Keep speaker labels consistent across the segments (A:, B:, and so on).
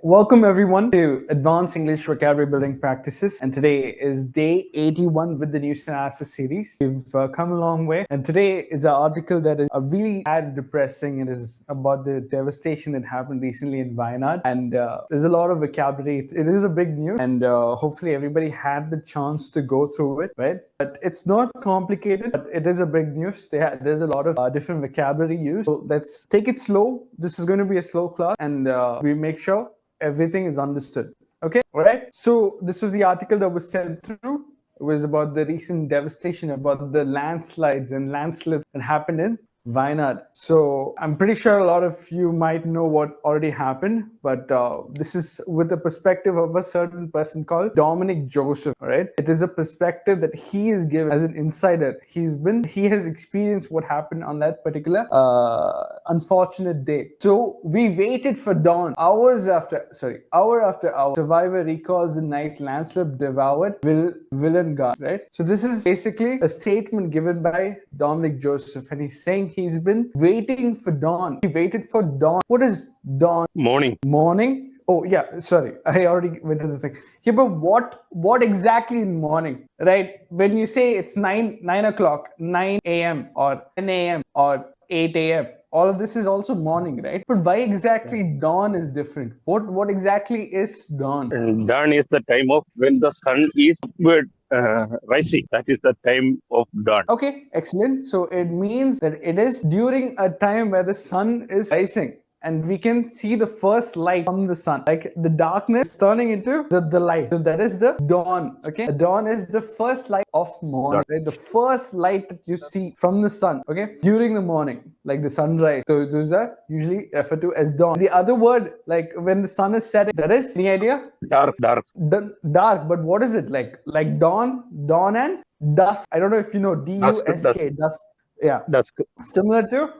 A: Welcome everyone to Advanced English Vocabulary Building Practices, and today is day 81 with the News Analysis series. We've come a long way, and today is an article that is really sad, depressing. It is about the devastation that happened recently in Wayanad, and there's a lot of vocabulary. It is a big news, and hopefully everybody had the chance to go through it, right? But it's not complicated, but it is a big news. There's a lot of different vocabulary used. So let's take it slow. This is going to be a slow class, and we make sure everything is understood. Okay, all right. So this was the article that was sent through. It was about the recent devastation, about the landslides and landslips that happened in Wayanad. So I'm pretty sure a lot of you might know what already happened, but this is with the perspective of a certain person called Dominic Joseph. All right, it is a perspective that he is given as an insider. He has experienced what happened on that particular unfortunate day. So we waited for dawn. Hour after hour. Survivor recalls the night landslip devoured Villangarh. Right. So this is basically a statement given by Dominic Joseph, and he's saying he's been waiting for dawn. He waited for dawn. What is dawn? Morning. Oh yeah, sorry, I already went to the thing. Yeah, but what exactly in morning, right? When you say it's 9 o'clock, 9 a.m. or 10 a.m. or 8 a.m., all of this is also morning, right? But why exactly dawn is different? What exactly is dawn?
B: And dawn is the time of when the sun is rising. That is the time of dawn.
A: Okay, excellent. So it means that it is during a time where the sun is rising, and we can see the first light from the sun, like the darkness turning into the light. So that is the dawn. Okay, the dawn is the first light of morning, right? The first light that you see from the sun, okay, during the morning, like the sunrise. So those are usually referred to as dawn. The other word, like when the sun is setting, that is, any idea?
B: Dark.
A: Dark, but what is it like dawn and dusk? I don't know if you know dusk. Dusk. Yeah,
B: Dusk.
A: Similar to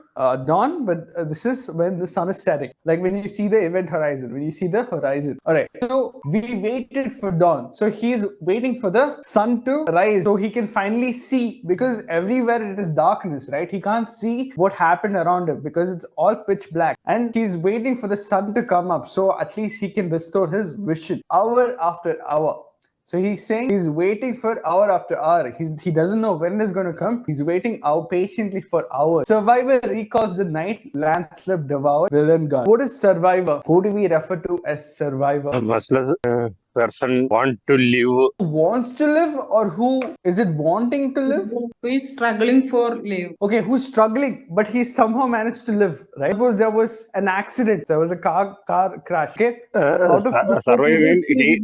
A: dawn, but this is when the sun is setting, like when you see the event horizon, all right. So we waited for dawn, so he's waiting for the sun to rise so he can finally see, because everywhere it is darkness, right? He can't see what happened around him because it's all pitch black, and he's waiting for the sun to come up so at least he can restore his vision hour after hour. So he's saying he's waiting for hour after hour. He doesn't know when it's going to come. He's waiting out patiently for hours. Survivor recalls the night landslip devoured Villangarh. What is survivor? Who do we refer to as survivor?
B: A person want to live.
A: Who wants to live, or who is it wanting to live?
C: Who is struggling for live.
A: Okay, who's struggling, but he somehow managed to live, right? Suppose there was an accident. There was a car crash. Okay,
B: Surviving. He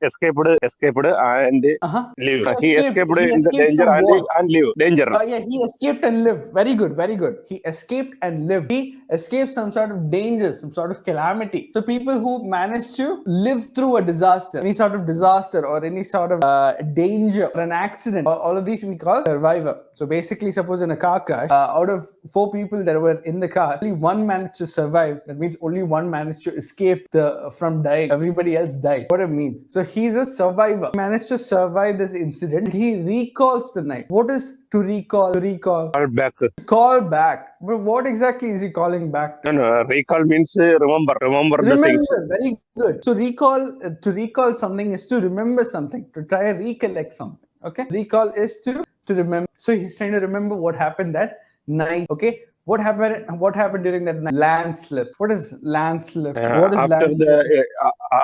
B: escaped and live. He escaped in the danger and live. Danger.
A: Yeah, he escaped and lived. Very good. He escaped and lived. He escaped some sort of danger, some sort of calamity. So people who manage to live through a disaster, any sort of disaster or any sort of danger or an accident, all of these we call survivor. So basically, suppose in a car crash, out of 4 people that were in the car, only one managed to survive. That means only one managed to escape from dying. Everybody else died. What it means. So he's a survivor. He managed to survive this incident. He recalls the night. What is to recall? Call back. But what exactly is he calling back to?
B: No. Recall means remember the things.
A: Very good. So to recall something is to remember something, to try and recollect something. Okay. Recall is to remember. So he's trying to remember what happened that night. Okay. What happened during that night? Landslip. What is landslip?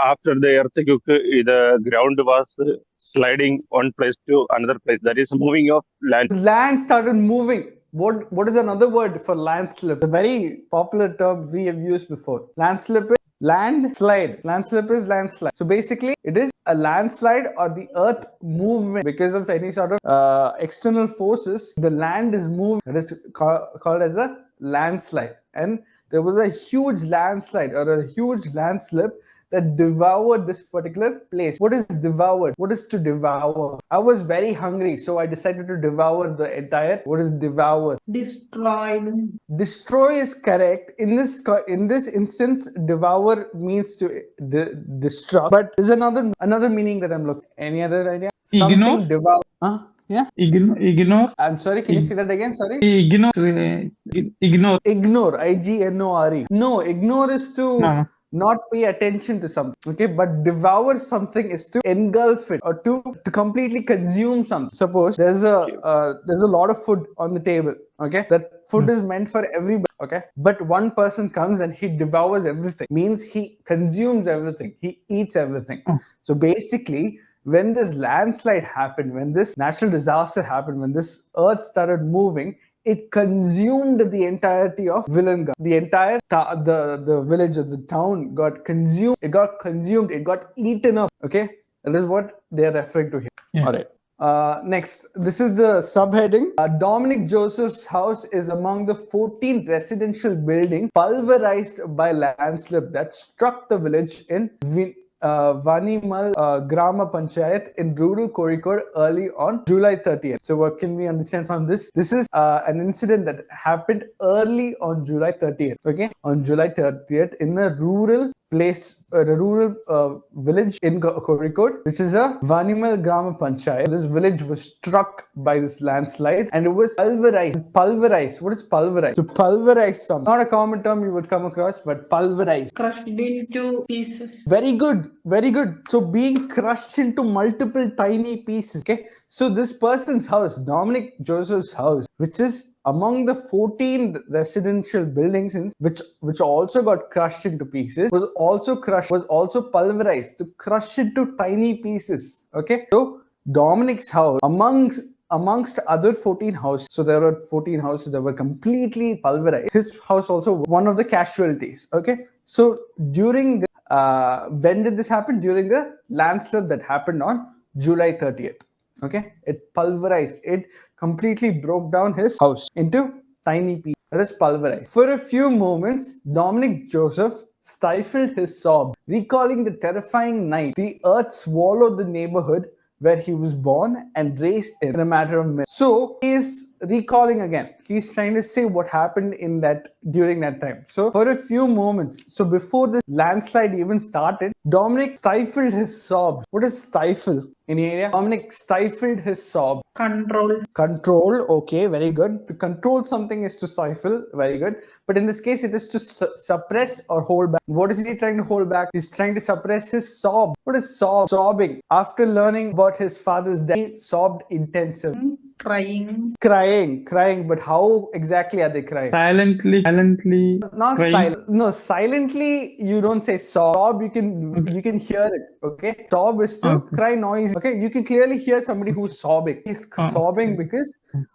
B: After the earthquake, the ground was sliding one place to another place. That is moving of land.
A: Land started moving. What is another word for landslip? A very popular term we have used before. Landslip is landslide. Landslip is landslide. So basically, it is a landslide or the earth movement because of any sort of external forces. The land is moving. It is called as a landslide. And there was a huge landslide or a huge landslip that devoured this particular place. What is devoured? What is to devour? I was very hungry, so I decided to devour the entire. What is devour?
C: Destroyed.
A: Destroy is correct. In this instance, devour means to destruct. But there's another meaning that I'm looking. Any other idea?
D: Ignore.
A: Something devour. Yeah.
D: Ignore.
A: I'm sorry. Can you say that again? Sorry.
D: Ignore.
A: Ignore. IGNORE. No, ignore is to.
D: No.
A: not pay attention to something. Okay, but devour something is to engulf it or to completely consume something. Suppose there's a lot of food on the table. Okay, that food is meant for everybody. Okay, but one person comes and he devours everything. Means he consumes everything. He eats everything. So basically, when this landslide happened, when this natural disaster happened, when this earth started moving, it consumed the entirety of Villangarh. The entire the village or the town got consumed. It got consumed. It got eaten up. Okay, that is what they are referring to here.
D: Yeah.
A: All right. Next, this is the subheading. Dominic Joseph's house is among the 14 residential buildings pulverized by landslip that struck the village in Vanimal Grama Panchayat in rural Kozhikode early on July 30th. So what can we understand from this? This is an incident that happened early on July 30th. Okay, on July 30th in a rural place, a rural village in Kozhikode, which is a Vanimal Grama Panchayat. This village was struck by this landslide and it was pulverized. Pulverized. What is pulverized? To pulverize something. Not a common term you would come across, but pulverized.
C: Crushed into pieces.
A: Very good, very good. So being crushed into multiple tiny pieces. Okay, so this person's house, Dominic Joseph's house, which is among the 14 residential buildings which also got crushed into pieces, was also pulverized to crush into tiny pieces. Okay, so Dominic's house amongst other 14 houses, so there were 14 houses that were completely pulverized. His house also one of the casualties. Okay, so during the when did this happen? During the landslide that happened on July 30th. Okay, it pulverized. It completely broke down his house into tiny pieces. That is pulverized. For a few moments, Dominic Joseph stifled his sob, recalling the terrifying night the earth swallowed the neighborhood where he was born and raised in a matter of minutes. So he is recalling again. He's trying to say what happened during that time. So for a few moments, so before the landslide even started, Dominic stifled his sob. What is stifle? Any idea? Dominic stifled his sob.
C: Control.
A: Control, okay, very good. To control something is to stifle, very good. But in this case, it is to suppress or hold back. What is he trying to hold back? He's trying to suppress his sob. What is sob? Sobbing. After learning about his father's death, he sobbed intensively.
C: Crying.
A: Crying, but how exactly are they crying?
D: Silently.
A: Not
D: crying.
A: silent. No, silently you don't say sob. You can hear it. Okay, sob is to cry noisy. Okay, you can clearly hear somebody who's sobbing. He's sobbing because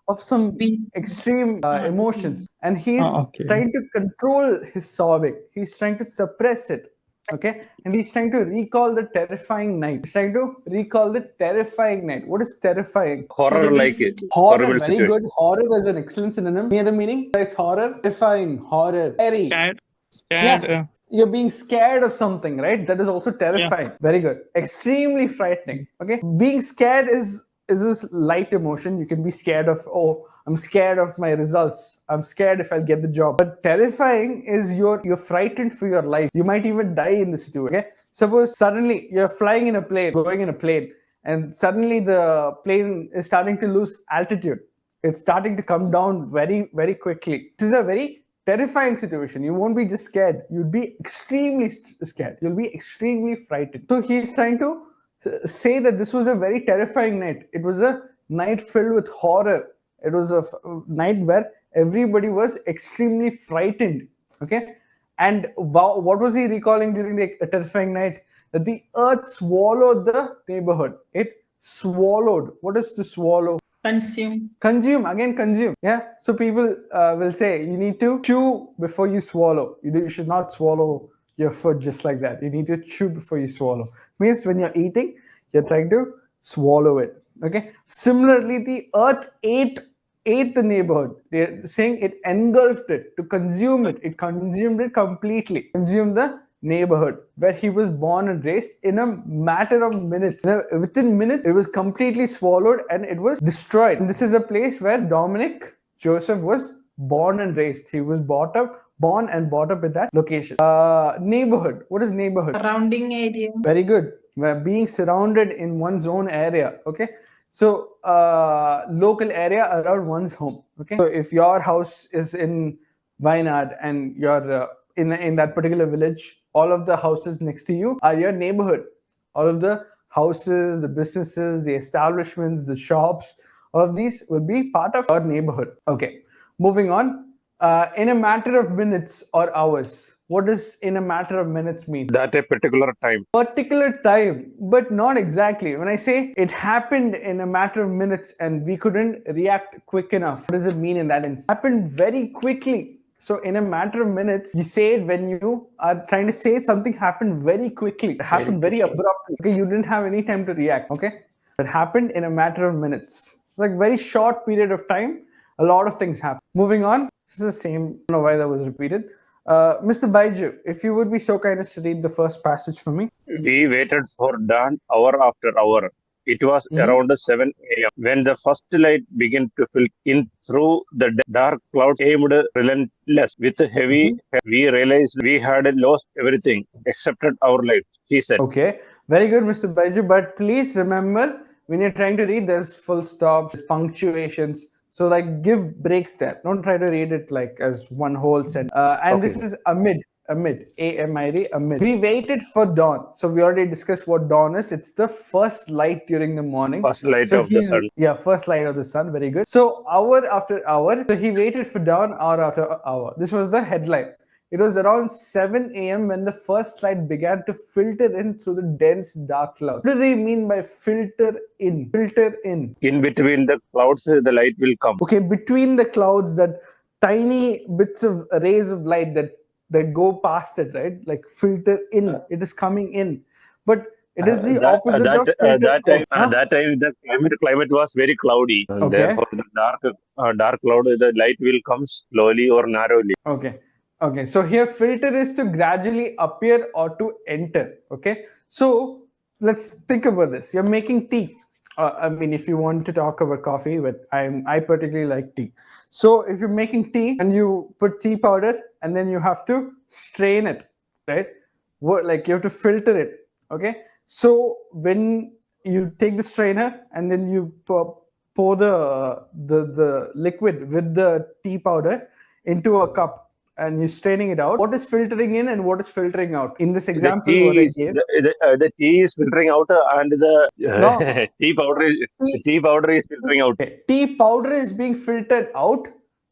A: of some extreme emotions, and he's trying to control his sobbing. He's trying to suppress it. Okay, and he's trying to recall the terrifying night. He's trying to recall the terrifying night. What is terrifying?
B: Horror like it.
A: Horror,
B: Horrible
A: very
B: situation.
A: good. Horror is an excellent synonym. Any other meaning? It's horror, terrifying, horror, scary.
D: Scared.
A: Yeah. You're being scared of something, right? That is also terrifying. Very good. Extremely frightening. Okay, being scared is this light emotion. You can be scared of, oh, I'm scared of my results. I'm scared if I'll get the job. But terrifying is you're frightened for your life. You might even die in the situation. Okay, suppose suddenly you're flying in a plane, going in a plane, and suddenly the plane is starting to lose altitude. It's starting to come down very, very quickly. This is a very terrifying situation. You won't be just scared. You'll be extremely scared. You'll be extremely frightened. So he's trying to say that this was a very terrifying night. It was a night filled with horror. It was a night where everybody was extremely frightened. Okay, and what was he recalling during the terrifying night? That the earth swallowed the neighborhood. It swallowed. What is to swallow?
C: Consume.
A: Again, consume. Yeah, so people will say you need to chew before you swallow. You should not swallow your food just like that. You need to chew before you swallow. Means when you're eating, you're trying to swallow it. Okay, similarly, the earth ate the neighborhood. They're saying it engulfed it. To consume it, it consumed it completely. Consumed the neighborhood where he was born and raised in a matter of minutes. Within minutes, it was completely swallowed and it was destroyed. And this is a place where Dominic Joseph was born and raised. He was born and brought up in that location. Neighborhood. What is neighborhood?
C: Surrounding area.
A: Very good. Where being surrounded in one's own area. Okay. So local area around one's home. Okay. So if your house is in Wayanad and you're in that particular village, all of the houses next to you are your neighborhood. All of the houses, the businesses, the establishments, the shops, all of these will be part of our neighborhood. Okay, moving on. In a matter of minutes or hours, what does in a matter of minutes mean?
B: That a particular time.
A: Particular time, but not exactly. When I say it happened in a matter of minutes and we couldn't react quick enough, what does it mean in that instance? Happened very quickly. So in a matter of minutes, you say it when you are trying to say something happened very quickly. It happened very abruptly. Okay, you didn't have any time to react. Okay, it happened in a matter of minutes. Like very short period of time, a lot of things happen. Moving on. This is the same. I don't know why that was repeated. Mr. Baiju, if you would be so kind as to read the first passage for me.
B: We waited for dawn hour after hour. It was around 7 a.m. when the first light began to fill in through the dark clouds aimed relentless with heavy. We realized we had lost everything except our lives, he said.
A: Okay, very good, Mr. Baiju. But please remember, when you're trying to read, there's full stops, there's punctuations. So like give breaks there. Don't try to read it like as one whole sentence. And this is amid, A-M-I-D, amid. We waited for dawn. So we already discussed what dawn is. It's the first light during the morning.
B: First light of the sun.
A: Yeah, first light of the sun. Very good. So hour after hour. So he waited for dawn hour after hour. This was the headline. It was around 7 a.m. when the first light began to filter in through the dense dark cloud. What do they mean by filter in? Filter in.
B: In between the clouds, the light will come.
A: Okay, between the clouds, that tiny bits of rays of light that go past it, right? Like filter in. It is coming in. But it is the opposite of filter out.
B: That time the climate was very cloudy.
A: Okay.
B: Therefore, the dark cloud, the light will come slowly or narrowly.
A: Okay, so here filter is to gradually appear or to enter. Okay, so let's think about this. You're making tea. I mean, if you want to talk about coffee, but I particularly like tea. So if you're making tea and you put tea powder and then you have to strain it, right? Like you have to filter it. Okay, so when you take the strainer and then you pour the liquid with the tea powder into a cup, and you're straining it out. What is filtering in and what is filtering out? In this example,
B: the tea is filtering out, and the tea powder is filtering out.
A: Okay. Tea powder is being filtered out,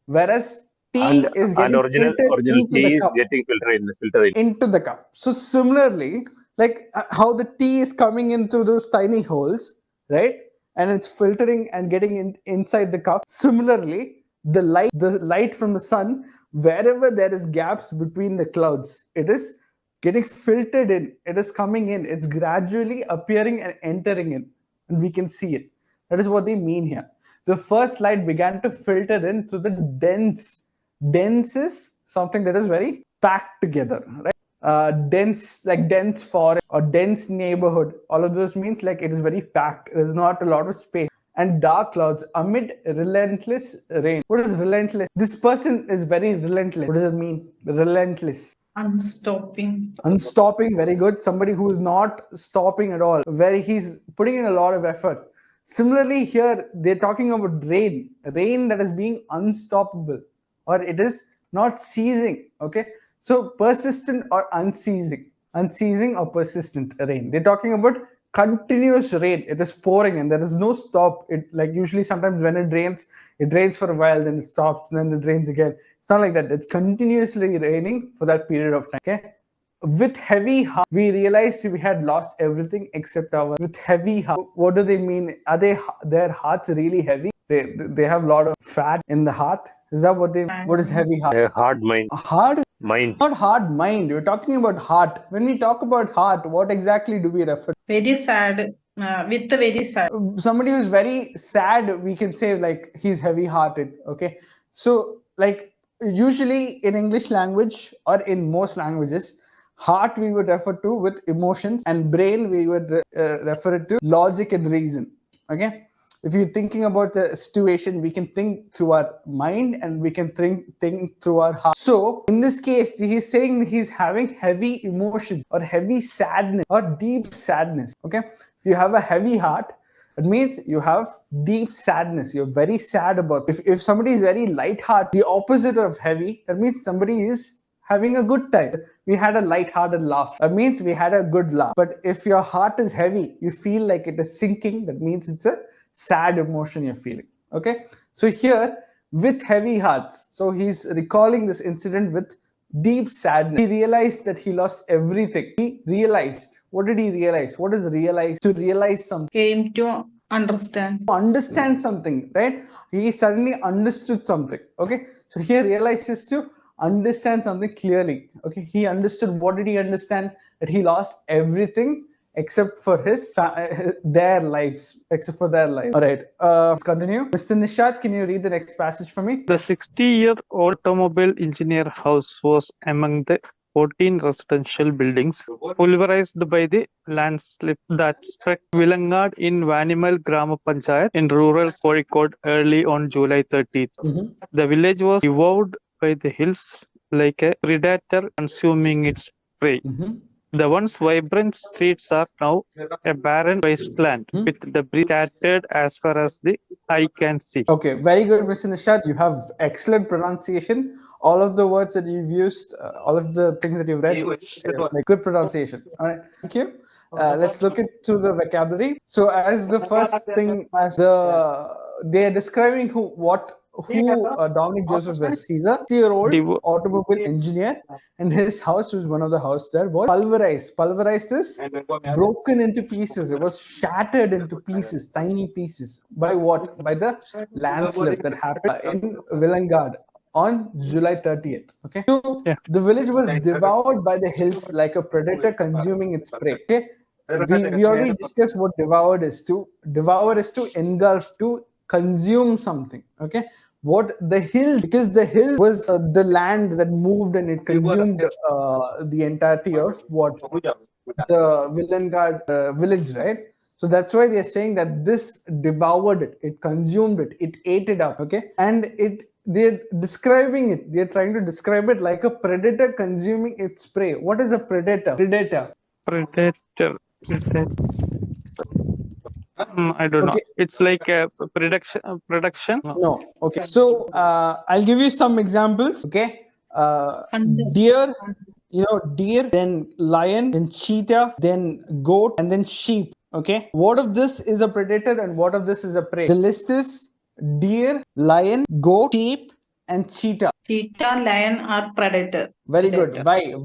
A: whereas tea is getting
B: original tea is getting filtered
A: into the cup. So similarly, like how the tea is coming in through those tiny holes, right? And it's filtering and getting inside the cup. Similarly, the light from the sun, wherever there is gaps between the clouds, it is getting filtered in. It is coming in. It's gradually appearing and entering in, and we can see it. That is what they mean here. The first light began to filter in through the dense. Dense is something that is very packed together, right? Dense, like dense forest or dense neighborhood. All of those means like it is very packed. There's not a lot of space. And dark clouds amid relentless rain. What is relentless? This person is very relentless. What does it mean? Relentless.
C: Unstopping.
A: Unstopping, very good. Somebody who is not stopping at all. Where he's putting in a lot of effort. Similarly, here they're talking about rain. Rain that is being unstoppable. Or it is not ceasing. Okay. So persistent or unceasing. Unceasing or persistent rain. They're talking about continuous rain. It is pouring and there is no stop. It like usually sometimes when it rains for a while, then it stops, and then it rains again. It's not like that. It's continuously raining for that period of time. Okay. With heavy heart, we realized we had lost everything except our. With heavy heart, what do they mean? Are their hearts really heavy? They have a lot of fat in the heart. Is that what they? What is heavy heart?
B: A hard mind.
A: Hard
B: mind.
A: Not hard mind. We're talking about heart. When we talk about heart, what exactly do we refer to?
C: Very sad. With the very sad.
A: Somebody who's very sad, we can say like he's heavy-hearted. Okay, so like usually in English language or in most languages, heart we would refer to with emotions, and brain we would refer it to logic and reason. Okay. If you're thinking about the situation, we can think through our mind and we can think through our heart. So in this case, he's saying he's having heavy emotions or heavy sadness or deep sadness. Okay. If you have a heavy heart, it means you have deep sadness. You're very sad about it. If somebody is very light-hearted, the opposite of heavy, that means somebody is having a good time. We had a light-hearted laugh. That means we had a good laugh. But if your heart is heavy, you feel like it is sinking. That means it's a sad emotion you're feeling. Okay. So here, with heavy hearts. So he's recalling this incident with deep sadness. He realized that he lost everything. He realized. What did he realize? What is realize? To realize something.
C: Came to understand.
A: To understand something, right? He suddenly understood something. Okay. So he realizes to understand something clearly. Okay. He understood. What did he understand? That he lost everything except for their lives, except for their life. All right. Let's continue. Mr. Nishad, can you read the next passage for me?
D: The 60-year-old automobile engineer house was among the 14 residential buildings pulverized by the landslip that struck Vilangad in Vanimal Grama Panchayat in rural Kozhikode early on July 30th. The village was devoured by the hills like a predator consuming its prey. The once vibrant streets are now a barren wasteland with debris scattered as far as the eye can see.
A: Okay, very good, Mr. Nishad. You have excellent pronunciation. All of the words that you've used, all of the things that you've read, like good pronunciation. All right, thank you. Let's look into the vocabulary. So, as the first thing, they are describing who Dominic Joseph is. He's a 60-year-old automobile engineer, and his house was one of the houses there was pulverized. Pulverized is broken into pieces. It was shattered into pieces, tiny pieces. By what? By the landslip that happened in Vilangad on July 30th. Okay, so the village was devoured by the hills like a predator consuming its prey. Okay, we already discussed what devoured is. To devour is to engulf, to consume something. Okay, what the hill, because the hill was the land that moved and it consumed the entirety of what the Vilangad village, right? So that's why they're saying that this devoured it, it consumed it, it ate it up. Okay, and they're describing it, they're trying to describe it like a predator consuming its prey. What is a predator?
D: Predator. I don't know. It's like a production.
A: No. Okay. So I'll give you some examples. Okay. Deer, deer, then lion, then cheetah, then goat, and then sheep. Okay. What of this is a predator and what of this is a prey? The list is deer, lion, goat, sheep, and cheetah.
C: Cheetah, lion are predator.
A: Very good. Why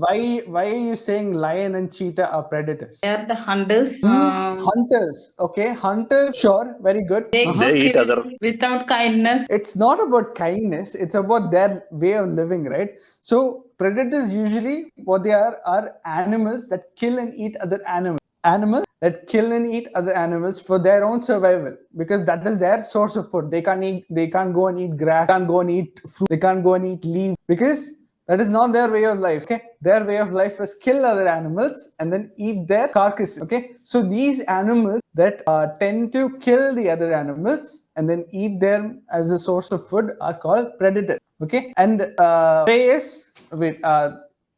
A: are you saying lion and cheetah are predators?
C: They are the hunters.
A: Hunters. Okay. Hunters. Sure. Very good.
C: They
B: They eat other.
C: without kindness.
A: It's not about kindness. It's about their way of living, right? So predators usually what they are animals that kill and eat other animals. Animals that kill and eat other animals for their own survival, because that is their source of food. They can't go and eat grass, can't go and eat fruit, they can't go and eat leaves, because that is not their way of life. Okay, their way of life is kill other animals and then eat their carcasses. Okay, so these animals that tend to kill the other animals and then eat them as a source of food are called predators. Okay, and prey is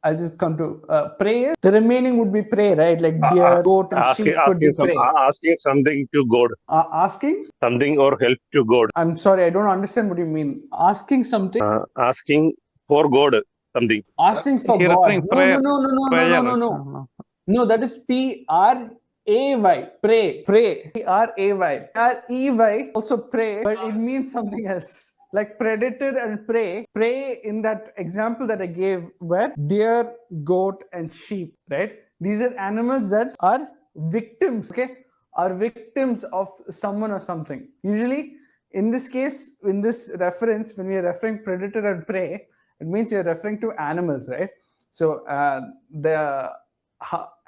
A: I'll just come to prey. The remaining would be prey, right? Like deer, goat, and sheep could be prey.
B: Asking something to God.
A: Asking
B: something or help to God.
A: I'm sorry, I don't understand what you mean. Asking something.
B: Asking for God something.
A: Asking for
D: You're
A: God.
D: referring prayer.
A: No. No, that is P-R-A-Y. Pray. P-R-A-Y. P-R-E-Y also pray, but it means something else. Like predator and prey. Prey in that example that I gave were deer, goat, and sheep, right? These are animals that are victims, okay? Are victims of someone or something. Usually, in this case, in this reference, when we are referring predator and prey, it means you're referring to animals, right? So the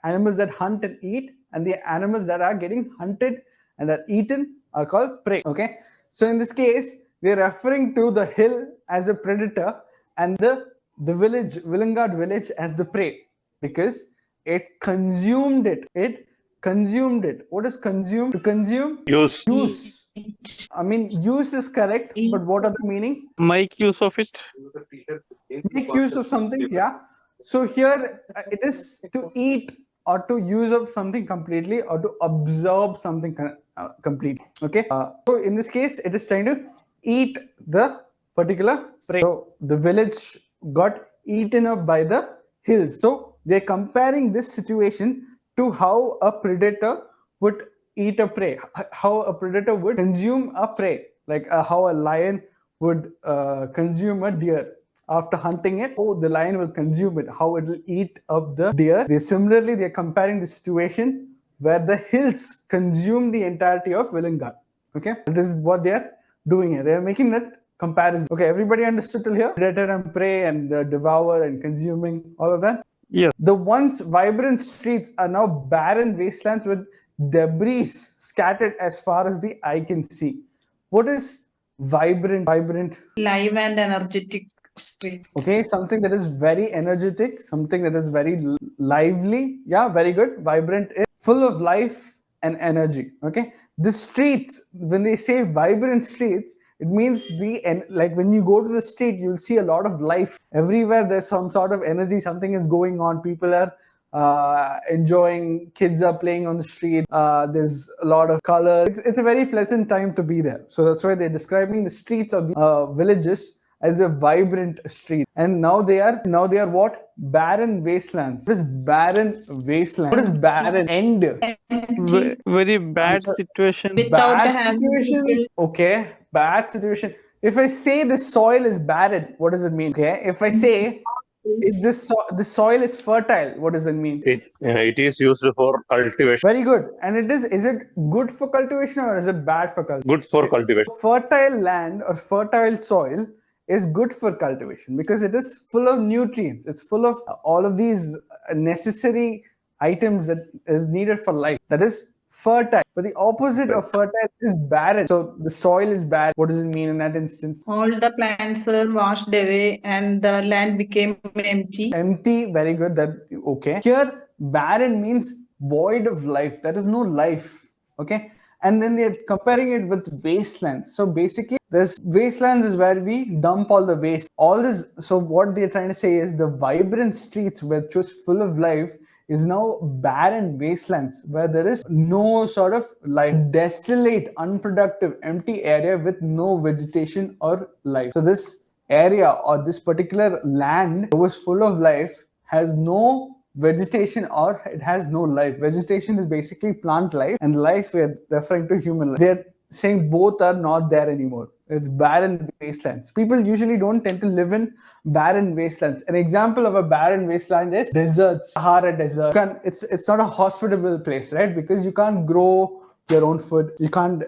A: animals that hunt and eat and the animals that are getting hunted and are eaten are called prey. Okay, so in this case we're referring to the hill as a predator and the village, Vilangad village, as the prey, because it consumed it. What is consume? To consume? Use. I mean, use is correct, but what are the meaning?
D: Make use of it.
A: Make use of something, yeah. So here it is to eat or to use up something completely or to absorb something completely. Okay. So in this case, it is trying to eat the particular prey. So the village got eaten up by the hills. So they're comparing this situation to how a predator would eat a prey, how a predator would consume a prey, like how a lion would consume a deer. After hunting it, the lion will consume it, how it will eat up the deer. They're comparing the situation where the hills consume the entirety of Villengard. Okay, this is what they're doing here. They're making that comparison. Okay, everybody understood till here? Predator and prey and devour and consuming, all of that?
D: Yes.
A: The once vibrant streets are now barren wastelands with debris scattered as far as the eye can see. What is vibrant?
C: Live and energetic streets.
A: Okay, something that is very energetic, something that is very lively. Yeah, very good. Vibrant is full of life and energy. Okay, the streets, when they say vibrant streets, it means like when you go to the street, you'll see a lot of life everywhere. There's some sort of energy, something is going on. People are enjoying, kids are playing on the street, there's a lot of color. It's a very pleasant time to be there. So that's why they're describing the streets of the villages as a vibrant street. And now they are what? Barren wastelands. What is barren wasteland? What is barren? End.
D: Very bad situation.
C: Without
A: Bad
C: having
A: situation.
C: people.
A: Okay, bad situation. If I say the soil is barren, what does it mean? Okay, if I say the soil is fertile, what does it mean?
B: It is used for cultivation.
A: Very good. And is it good for cultivation or is it bad for cultivation?
B: Good for cultivation.
A: Fertile land or fertile soil is good for cultivation because it is full of nutrients. It's full of all of these necessary items that is needed for life. That is fertile. But the opposite of fertile is barren. So the soil is barren. What does it mean in that instance?
C: All the plants were washed away and the land became empty.
A: Empty, very good. That okay. Here, barren means void of life. There is no life. Okay. And then they're comparing it with wastelands. So basically, this wastelands is where we dump all the waste. All this. So what they're trying to say is the vibrant streets, which was full of life, is now barren wastelands where there is no sort of life. Desolate, unproductive, empty area with no vegetation or life. So this area or this particular land that was full of life has no vegetation or it has no life. Vegetation is basically plant life, and life we're referring to human life. They're saying both are not there anymore. It's barren wastelands. People usually don't tend to live in barren wastelands. An example of a barren wasteland is deserts, Sahara Desert. It's not a hospitable place, right? Because you can't grow your own food. You can't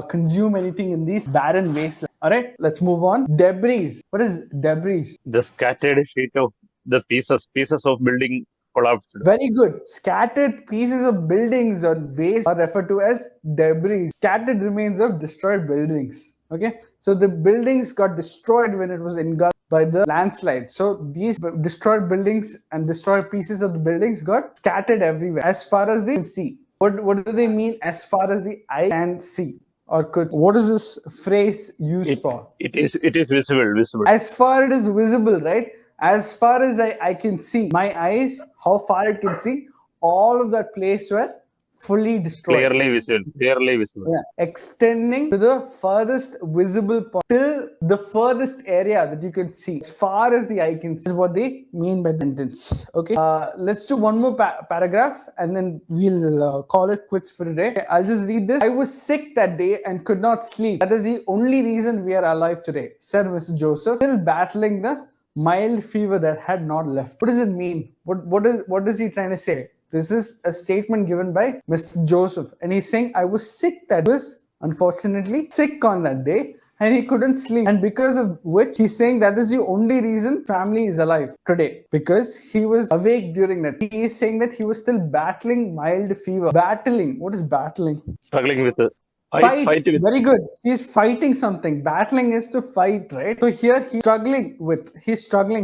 A: consume anything in these barren wastelands. All right, let's move on. Debris. What is debris?
B: The scattered sheet of the pieces of building collapsed.
A: Very good. Scattered pieces of buildings or waste are referred to as debris. Scattered remains of destroyed buildings. Okay, so the buildings got destroyed when it was engulfed by the landslide. So these destroyed buildings and destroyed pieces of the buildings got scattered everywhere as far as they can see. What do they mean as far as the eye can see? Or what is this phrase used for?
B: It is visible.
A: As far it is visible, right? As far as I can see, my eyes, how far it can see, all of that place were fully destroyed.
B: Clearly visible.
A: Yeah. Extending to the furthest visible point, till the furthest area that you can see, as far as the eye can see, is what they mean by the sentence. Okay, let's do one more paragraph and then we'll call it quits for today. Okay, I'll just read this. I was sick that day and could not sleep. That is the only reason we are alive today, said Mr. Joseph, still battling the mild fever that had not left. What does it mean? What is he trying to say? This is a statement given by Mr. Joseph, and he's saying, I was sick that was unfortunately sick on that day, and he couldn't sleep. And because of which, he's saying that is the only reason family is alive today, because he was awake during that. He is saying that he was still battling mild fever. Battling. What is battling?
B: Struggling with it.
A: Fight with. Very good. He's fighting something. Battling is to fight, right? So here he's struggling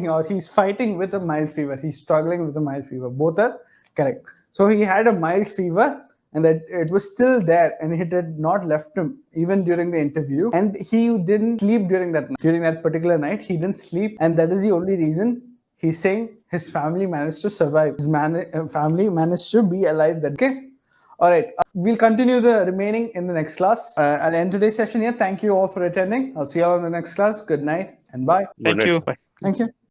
A: or he's fighting with a mild fever. He's struggling with a mild fever. Both are correct. So he had a mild fever and that it was still there and it had not left him even during the interview. And he didn't sleep during that night. During that particular night, he didn't sleep. And that is the only reason he's saying his family managed to survive. His family managed to be alive that day. Okay? All right. We'll continue the remaining in the next class. I'll end today's session here. Thank you all for attending. I'll see you all in the next class. Good night and bye.
D: Thank you. Bye.
A: Thank you.